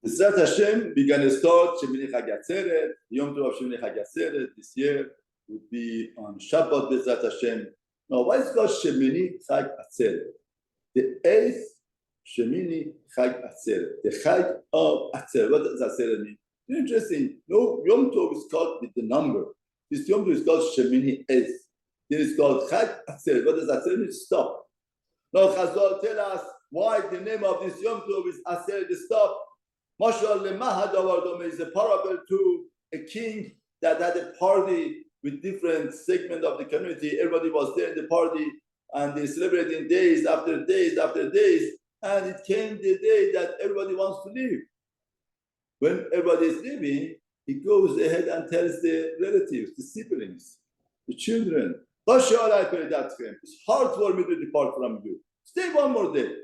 B'ezrat Hashem, we're going to start Shemini Chag Atzeret. Yom Tov of Shemini Chag Atzeret this year would be on Shabbat B'ezrat Hashem. Now, why is it called Shemini Chag Atzeret? The eighth Shemini Chag Atzeret, the Chag of Atzeret. What does Atzeret mean? Interesting. No, Yom Tov is called with the number. This Yom Tov is called Shemini eighth. Then it's called Chag Atzeret. What does Atzeret mean? Stop. Now, Chazal tell us why the name of this Yom Tov is Atzeret, the stop. Mashal Lemahadavar is a parable to a king that had a party with different segments of the community. Everybody was there in the party, and they celebrating days after days after days. And it came the day that everybody wants to leave. When everybody is leaving, he goes ahead and tells the relatives, the siblings, the children, it's hard for me to depart from you. Stay one more day.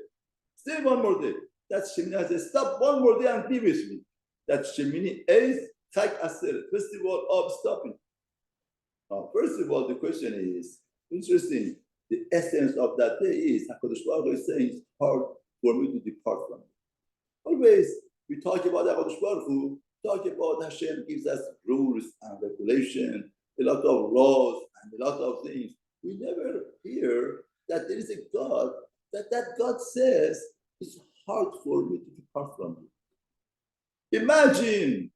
Stay one more day. That's Shemini says, stop one more day and be with me. That's Shemini 8th, Chag Atzeret, festival of stopping. Now, first of all, the question is, interesting, the essence of that day is, HaKadosh Baruch Hu is saying, it's hard for me to depart from you. Always, we talk about HaKadosh Baruch Hu, talk about Hashem gives us rules and regulation, a lot of laws and a lot of things. We never hear that there is a God, that God says, it's hard for me to depart from you. Imagine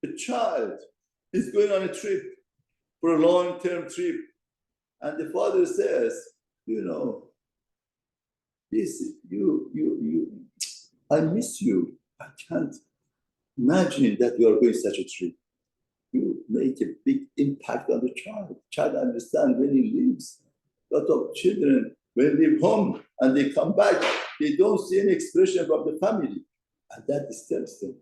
a child is going on a trip, for a long-term trip, and the father says, I miss you. I can't imagine that you are going such a trip. You make a big impact on the child. Child understands when he leaves. A lot of children, when they leave home and they come back, they don't see any expression from the family. And that disturbs them.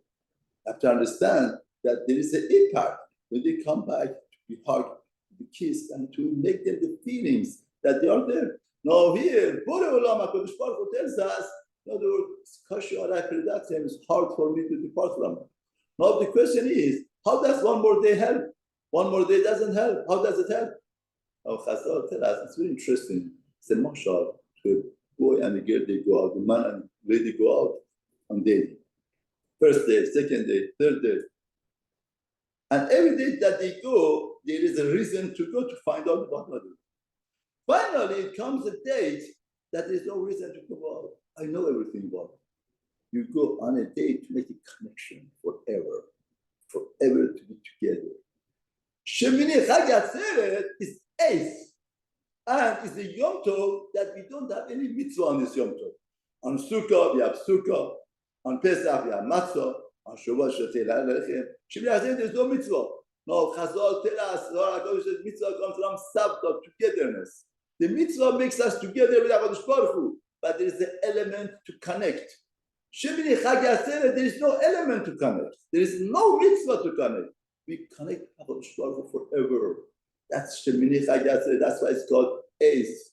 You have to understand that there is an impact when they come back to be hugged, to be kissed, and to make them the feelings that they are there. Now here, Borei Olam HaKadosh Baruch Hu tells us, in other words, it's hard for me to depart from it. Now the question is, how does one more day help? One more day doesn't help. How does it help? Now Chazal tell us, it's very interesting. It's a mashal to a boy and a girl, they go out, the man and lady go out on dating. First day, second day, third day. And every day that they go, there is a reason to go to find out about others. Finally, it comes a date that there is no reason to go out. I know everything about it. You go on a date to make a connection forever to be together. Shemini Chag Atzeret is 8th. And it's a Yom Tov that we don't have any mitzvah on this Yom Tov. On Sukkah, we have Sukkah. On Pesach, we have Matzah. On Shavuot, Shemini Atzeret, there's no mitzvah. No, Chazal tell us, mitzvah comes from Sabta, togetherness. The mitzvah makes us together with HaKadosh Baruch Hu, but there is the element to connect. Shemini Chag Atzeret, there is no element to connect. There is no mitzvah to connect. We connect HaKadosh Baruch Hu forever. That's Shemini Chag Atzeret. That's why it's called 8th.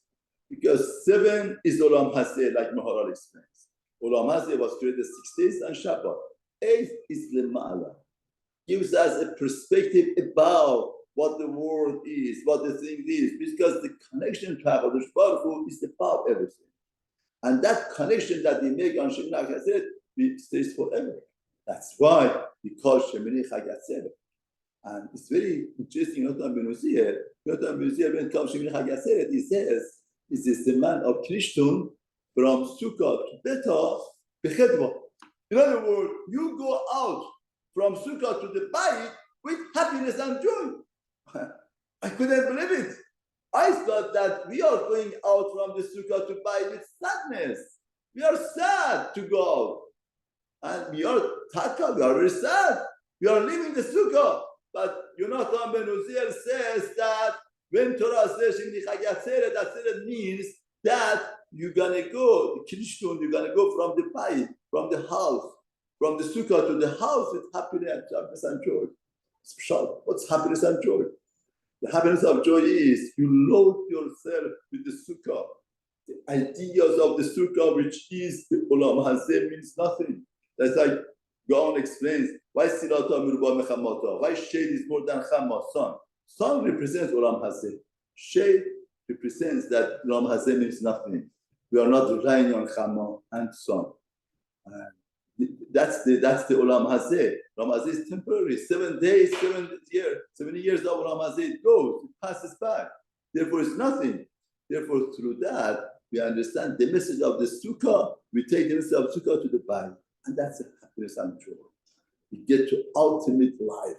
Because 7 is Olam Hazeh, like Maharal explains. Olam Hazeh was created 6 days and Shabbat. 8th is Lemala. Gives us a perspective about what the world is, what the thing is. Because the connection to HaKadosh Baruch Hu is above everything. And that connection that we make on Shemini Chag Atzeret stays forever. That's why we call Shemini Chag Atzeret. And it's very interesting, Yotam Ben Uziel, when it comes to Shemini Chag Atzeret, he says, this is the man of Krishtun from Sukkah to Beta, Bechedva. In other words, you go out from Sukkah to the Bayit with happiness and joy. I couldn't believe it. I thought that we are going out from the Sukkah to Bayit with sadness. We are sad to go out. And we are taka, we are very sad. We are leaving the Sukkah. But Yonatan Ben Uziel says that when Torah says Shemini Chag Atzeret, Atzeret means that you're going to go, the Krishtun, you're going to go from the Bayit, from the house, from the Sukkah to the house with happiness and joy. Special. What's happiness and joy? The happiness of joy is you load yourself with the Sukkah. The ideas of the Sukkah, which is the Olam Hazeh, means nothing. That's like Gaon explains why Silata Mirba Mechamata, why shade is more than Chama, sun. Sun represents Olam Hazeh. Shade represents that Olam Hazeh means nothing. We are not relying on Chama and sun. That's the Olam Hazeh. Olam Hazeh is temporary. 7 days, 7 years, 70 years of Olam Hazeh goes, it passes by. Therefore, it's nothing. Therefore, through that, we understand the message of the Sukkah. We take the message of Sukkah to the body, and that's the happiness and joy. We get to ultimate life,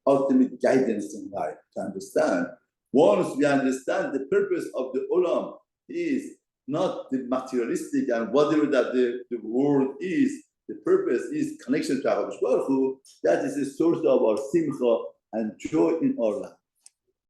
ultimate guidance in life. To understand, once we understand the purpose of the Olam is not the materialistic and whatever that the world is. The purpose is connection to HaKadosh Baruch Hu. That is the source of our simcha and joy in our life.